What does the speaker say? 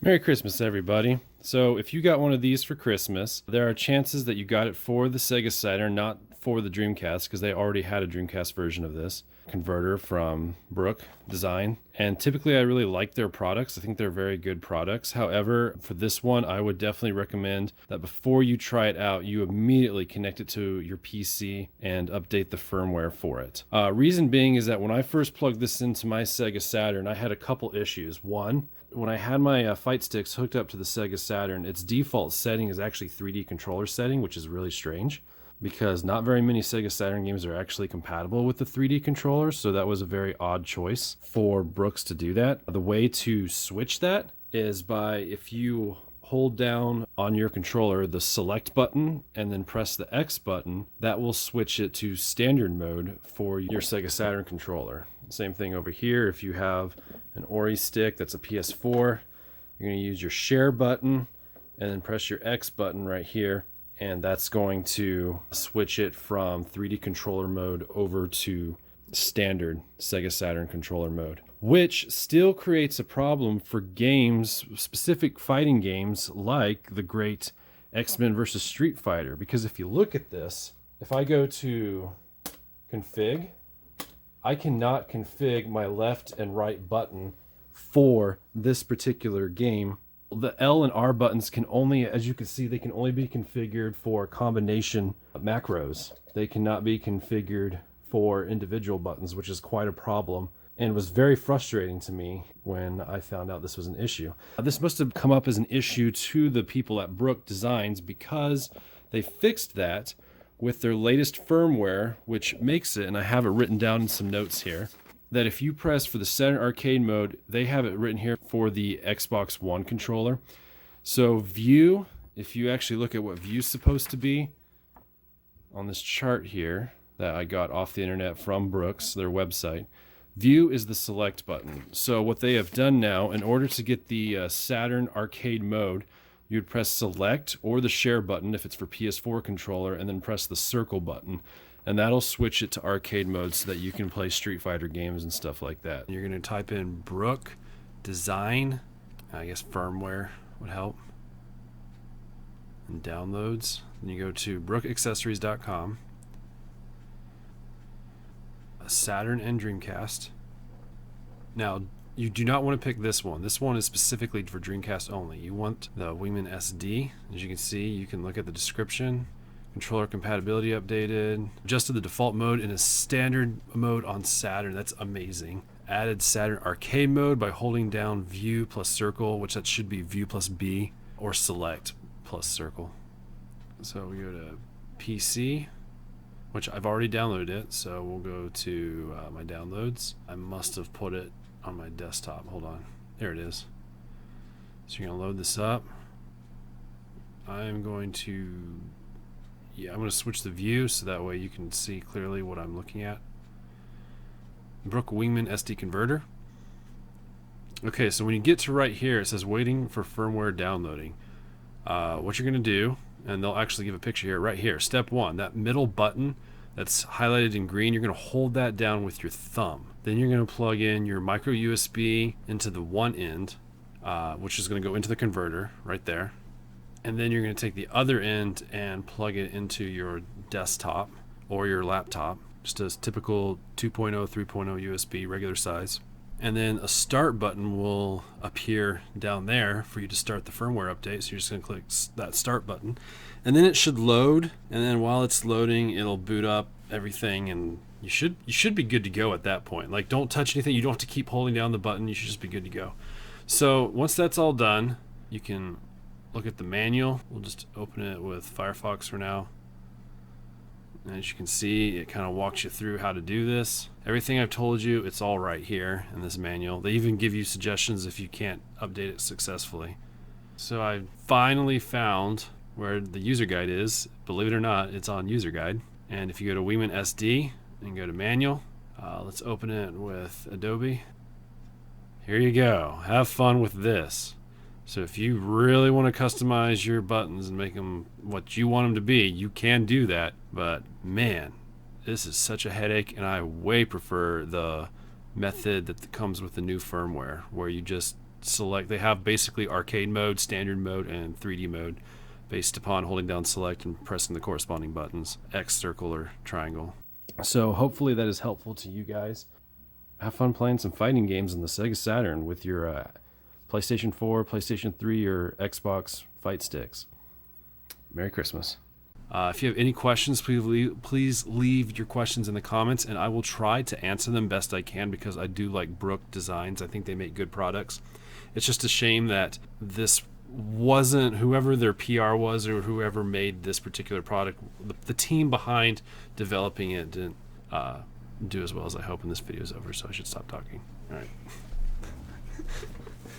Merry Christmas, everybody. So, if you got one of these for Christmas, there are chances that you got it for the Sega Saturn, not for the Dreamcast, because they already had a Dreamcast version of this converter from Brook Design. And typically, I really like their products. I think they're very good products. However, for this one, I would definitely recommend that before you try it out, you immediately connect it to your PC and update the firmware for it. Reason being is that when I first plugged this into my Sega Saturn, I had a couple issues. One, when I had my fight sticks hooked up to the Sega Saturn, its default setting is actually 3D controller setting, which is really strange because not very many Sega Saturn games are actually compatible with the 3D controller, so that was a very odd choice for Brooks to do that. The way to switch that is by, if you hold down on your controller the select button and then press the X button, that will switch it to standard mode for your Sega Saturn controller. Same thing over here. If you have an Ori stick that's a PS4, you're going to use your share button and then press your X button right here, and that's going to switch it from 3D controller mode over to standard Sega Saturn controller mode, which still creates a problem for games, specific fighting games like the great X-Men versus Street Fighter. Because if you look at this, if I go to config, I cannot config my left and right button for this particular game. The L and R buttons can only, as you can see, they can only be configured for combination macros. They cannot be configured for individual buttons, which is quite a problem and was very frustrating to me when I found out this was an issue. This must have come up as an issue to the people at Brook Designs because they fixed that with their latest firmware, which makes it, and I have it written down in some notes here, that if you press for the Saturn arcade mode, they have it written here for the Xbox One controller. So view, if you actually look at what view's supposed to be on this chart here that I got off the internet from Brooks, their website, view is the select button. So what they have done now, in order to get the Saturn arcade mode, you would press select or the share button if it's for PS4 controller, and then press the circle button. And that'll switch it to arcade mode so that you can play Street Fighter games and stuff like that. You're going to type in Brook Design. I guess firmware would help. And downloads. Then you go to brookaccessories.com. Saturn and Dreamcast. Now, you do not want to pick this one. This one is specifically for Dreamcast only. You want the Wingman SD. As you can see, you can look at the description. Controller compatibility updated. Adjusted the default mode in a standard mode on Saturn. That's amazing. Added Saturn arcade mode by holding down view plus circle, which that should be view plus B, or select plus circle. So we go to PC, which I've already downloaded it. So we'll go to my downloads. I must have put it on my desktop. Hold on. There it is. So you're going to load this up. I'm going to switch the view so that way you can see clearly what I'm looking at. Brook Wingman SD converter. Okay, so when you get to right here, it says waiting for firmware downloading. What you're going to do, and they'll actually give a picture here, right here. Step 1, that middle button that's highlighted in green, you're going to hold that down with your thumb. Then you're going to plug in your micro USB into the one end, which is going to go into the converter right there. And then you're going to take the other end and plug it into your desktop or your laptop, just a typical 2.0, 3.0 USB, regular size. And then a start button will appear down there for you to start the firmware update. So you're just going to click that start button. And then it should load. And then while it's loading, it'll boot up everything. And you should be good to go at that point. Like, don't touch anything. You don't have to keep holding down the button. You should just be good to go. So once that's all done, you can look at the manual. We'll just open it with Firefox for now. And as you can see, it kind of walks you through how to do this. Everything I've told you, it's all right here in this manual. They even give you suggestions if you can't update it successfully. So I finally found where the user guide is. Believe it or not, it's on user guide. And if you go to Wingman SD and go to manual, let's open it with Adobe. Here you go. Have fun with this. So if you really want to customize your buttons and make them what you want them to be, you can do that. But man, this is such a headache, and I way prefer the method that comes with the new firmware, where you just select. They have basically arcade mode, standard mode, and 3D mode based upon holding down select and pressing the corresponding buttons, X, circle, or triangle. So hopefully that is helpful to you guys. Have fun playing some fighting games on the Sega Saturn with your PlayStation 4, PlayStation 3, or Xbox fight sticks. Merry Christmas. If you have any questions, please leave your questions in the comments, and I will try to answer them best I can, because I do like Brook designs. I think they make good products. It's just a shame that this wasn't, whoever their PR was or whoever made this particular product, the team behind developing it didn't do as well as I hope, and this video is over, so I should stop talking. All right.